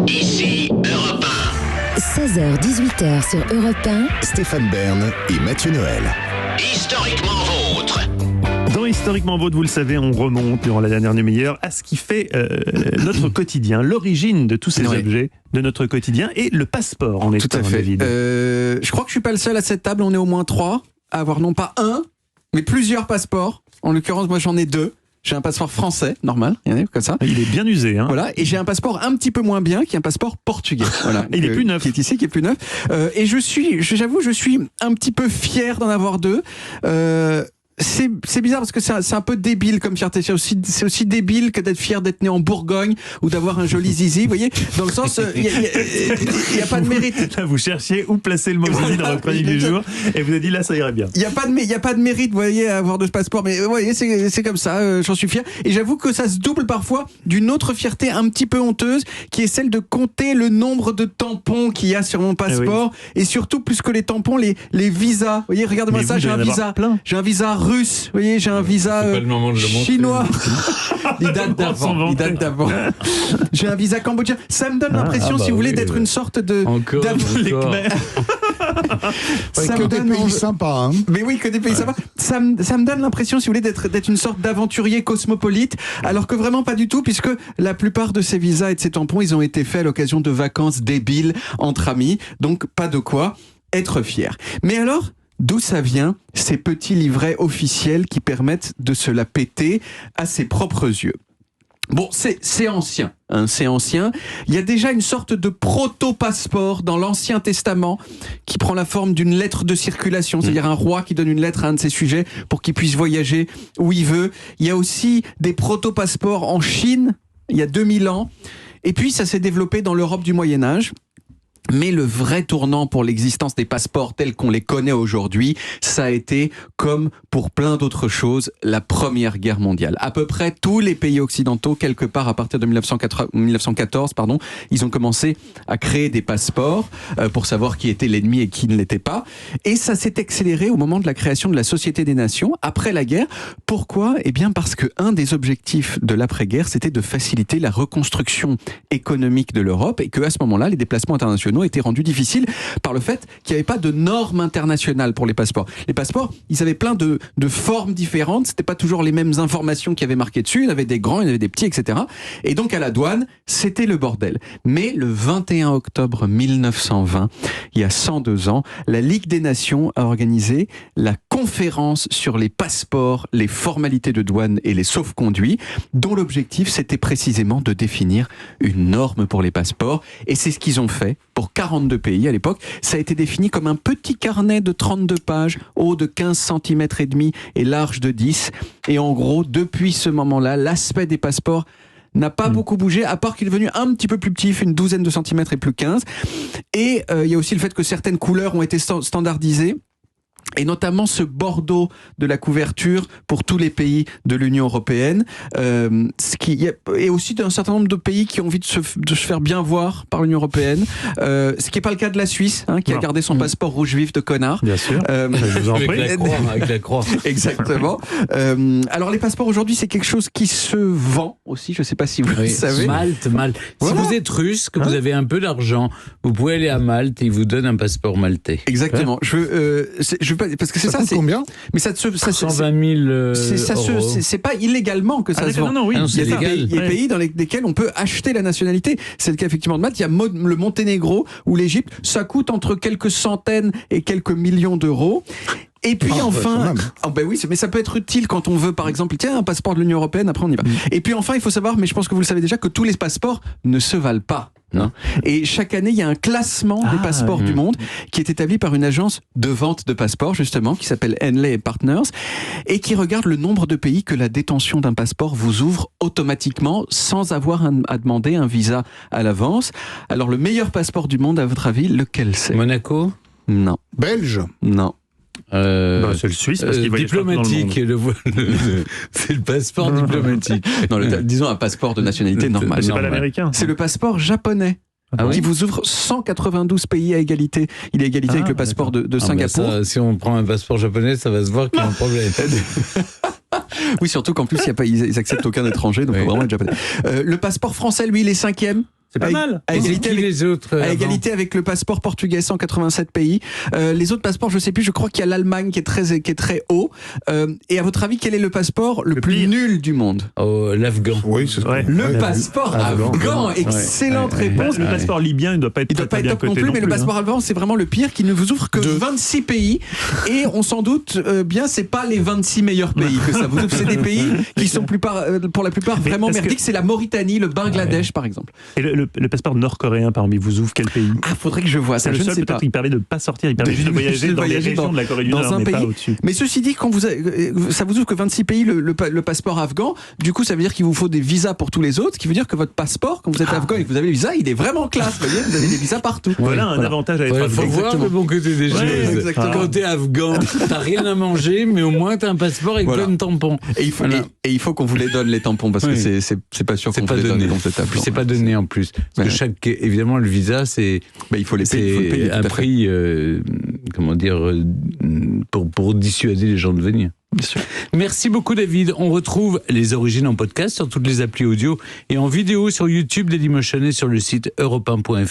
Ici Europe 16h-18h sur Europe 1. Stéphane Bern et Mathieu Noël. 1. Historiquement vôtre. Dans Historiquement Vôtre, vous le savez, on remonte durant la dernière demi-heure à ce qui fait notre quotidien, l'origine de tous ces objets de notre quotidien et le passeport en est Tout à fait. David. Je crois que je suis pas le seul à cette table, on est au moins 3 à avoir non pas un, mais plusieurs passeports. En l'occurrence, moi j'en ai 2. J'ai un passeport français, normal, il y en a comme ça. Il est bien usé, hein. Voilà, et j'ai un passeport un petit peu moins bien, qui est un passeport portugais. Voilà, il est plus neuf. Qui est ici, qui est plus neuf. Et j'avoue, je suis un petit peu fier d'en avoir 2. C'est bizarre parce que c'est un peu débile comme fierté. C'est aussi débile que d'être fier d'être né en Bourgogne ou d'avoir un joli zizi. Vous voyez, dans le sens, il y a pas de mérite. Là, vous cherchiez où placer le mot zizi dans votre chronique du jour et vous avez dit là, ça irait bien. Il y a pas de mérite, vous voyez, à avoir de ce passeport. Mais vous voyez, c'est comme ça. J'en suis fier. Et j'avoue que ça se double parfois d'une autre fierté un petit peu honteuse, qui est celle de compter le nombre de tampons qu'il y a sur mon passeport, et surtout plus que les tampons, les visas. Vous voyez, regardez-moi ça. J'ai un visa russe, vous voyez, j'ai un visa chinois. Il date d'avant. J'ai un visa cambodgien. Ça me donne l'impression, si vous voulez, d'être une sorte de Ça me donne des pays sympas. Hein. Mais oui, que des pays sympas. Ça me donne l'impression, si vous voulez, d'être une sorte d'aventurier cosmopolite, alors que vraiment pas du tout, puisque la plupart de ces visas et de ces tampons, ils ont été faits à l'occasion de vacances débiles entre amis. Donc pas de quoi être fier. Mais alors, d'où ça vient, ces petits livrets officiels qui permettent de se la péter à ses propres yeux? Bon, c'est ancien. C'est ancien. Il y a déjà une sorte de proto-passeport dans l'Ancien Testament qui prend la forme d'une lettre de circulation, c'est-à-dire un roi qui donne une lettre à un de ses sujets pour qu'il puisse voyager où il veut. Il y a aussi des proto-passeports en Chine, il y a 2000 ans. Et puis, ça s'est développé dans l'Europe du Moyen-Âge. Mais le vrai tournant pour l'existence des passeports tels qu'on les connaît aujourd'hui, ça a été, comme pour plein d'autres choses, la Première Guerre mondiale. À peu près tous les pays occidentaux, quelque part à partir de 1914, ils ont commencé à créer des passeports pour savoir qui était l'ennemi et qui ne l'était pas. Et ça s'est accéléré au moment de la création de la Société des Nations, après la guerre. Pourquoi ? Eh bien parce que un des objectifs de l'après-guerre, c'était de faciliter la reconstruction économique de l'Europe et qu'à ce moment-là, les déplacements internationaux étaient rendus difficiles par le fait qu'il n'y avait pas de normes internationales pour les passeports. Les passeports, ils avaient plein de formes différentes, c'était pas toujours les mêmes informations qui avaient marqué dessus, il y en avait des grands, il y en avait des petits, etc. Et donc à la douane, c'était le bordel. Mais le 21 octobre 1920, il y a 102 ans, la Ligue des Nations a organisé la conférence sur les passeports, les formalités de douane et les sauf-conduits, dont l'objectif c'était précisément de définir une norme pour les passeports. Et c'est ce qu'ils ont fait pour 42 pays à l'époque. Ça a été défini comme un petit carnet de 32 pages, haut de 15 cm et demi et large de 10. Et en gros, depuis ce moment-là, l'aspect des passeports n'a pas beaucoup bougé, à part qu'il est devenu un petit peu plus petit, une douzaine de centimètres et plus 15. Et il y a aussi le fait que certaines couleurs ont été standardisées. Et notamment ce bordeaux de la couverture pour tous les pays de l'Union européenne, et aussi d'un certain nombre de pays qui ont envie de se faire bien voir par l'Union européenne, ce qui n'est pas le cas de la Suisse, qui a gardé son passeport rouge vif de connard. Bien sûr, je vous en prie. Avec la croix. Exactement. Alors les passeports aujourd'hui, c'est quelque chose qui se vend aussi, je ne sais pas si vous le savez. Malte. Voilà. Si vous êtes russe, que vous avez un peu d'argent, vous pouvez aller à Malte et ils vous donnent un passeport maltais. Exactement. Parce que c'est ça, coûte combien ? Mais ça 120 000 euros. C'est pas illégalement que ça se vend. Non, oui. Il y a des pays dans lesquels on peut acheter la nationalité. C'est le cas effectivement de Malte. Il y a le Monténégro ou l'Égypte. Ça coûte entre quelques centaines et quelques millions d'euros. Et puis enfin, oui, mais ça peut être utile quand on veut, par exemple, un passeport de l'Union européenne. Après, on y va. Et puis enfin, il faut savoir, mais je pense que vous le savez déjà, que tous les passeports ne se valent pas. Non. Et chaque année, il y a un classement des passeports du monde qui est établi par une agence de vente de passeports, justement, qui s'appelle Henley Partners, et qui regarde le nombre de pays que la détention d'un passeport vous ouvre automatiquement sans avoir à demander un visa à l'avance. Alors, le meilleur passeport du monde, à votre avis, lequel c'est ? Monaco ? Non. Belge ? Non. C'est le Suisse parce qu'il diplomatique, c'est le passeport diplomatique. Non, disons un passeport de nationalité normale. C'est pas l'américain. C'est le passeport japonais. Qui vous ouvre 192 pays à égalité. Il est à égalité avec le passeport de Singapour. Si on prend un passeport japonais, ça va se voir qu'il y a un problème. Oui, surtout qu'en plus, ils acceptent aucun étranger, donc faut vraiment être japonais. Le passeport français, lui, il est 5e. C'est pas mal. À égalité avec les autres. À égalité avec le passeport portugais, 187 pays. Les autres passeports, je sais plus, je crois qu'il y a l'Allemagne qui est très haut. Et à votre avis, quel est le passeport le plus nul du monde? L'Afghan. Oui, c'est ça. Le passeport afghan. Excellente réponse. Le passeport libyen, il ne doit pas être très bien top non coté plus, mais le passeport afghan, c'est vraiment le pire, qui ne vous ouvre que 26 pays. Et on s'en doute bien, c'est pas les 26 meilleurs pays que ça vous ouvre. C'est des pays qui sont pour la plupart vraiment merdiques. C'est la Mauritanie, le Bangladesh, par exemple. Et le passeport nord-coréen parmi vous ouvre quel pays? Ah, faudrait que je vois ça. C'est le Je ne seul sais peut-être pas. il permet de ne pas sortir, il permet juste de voyager dans les régions de la Corée du Nord, mais pas au-dessus. Mais ceci dit, quand ça vous ouvre que 26 pays le passeport afghan, du coup ça veut dire qu'il vous faut des visas pour tous les autres, ce qui veut dire que votre passeport, quand vous êtes afghan et que vous avez le visa, il est vraiment classe. Vous voyez, vous avez des visas partout. Voilà un avantage à être Il faut voir le bon côté des choses. Quand t'es afghan, t'as rien à manger, mais au moins t'as un passeport avec plein de tampons. Et il faut qu'on vous les donne, les tampons, parce que c'est pas sûr qu'on vous les donne. C'est pas donné en plus. Parce que évidemment, le visa, il faut les payer. Un prix, pour dissuader les gens de venir. Bien sûr. Merci beaucoup, David. On retrouve les origines en podcast sur toutes les applis audio et en vidéo sur YouTube, Dailymotion et sur le site europe1.fr.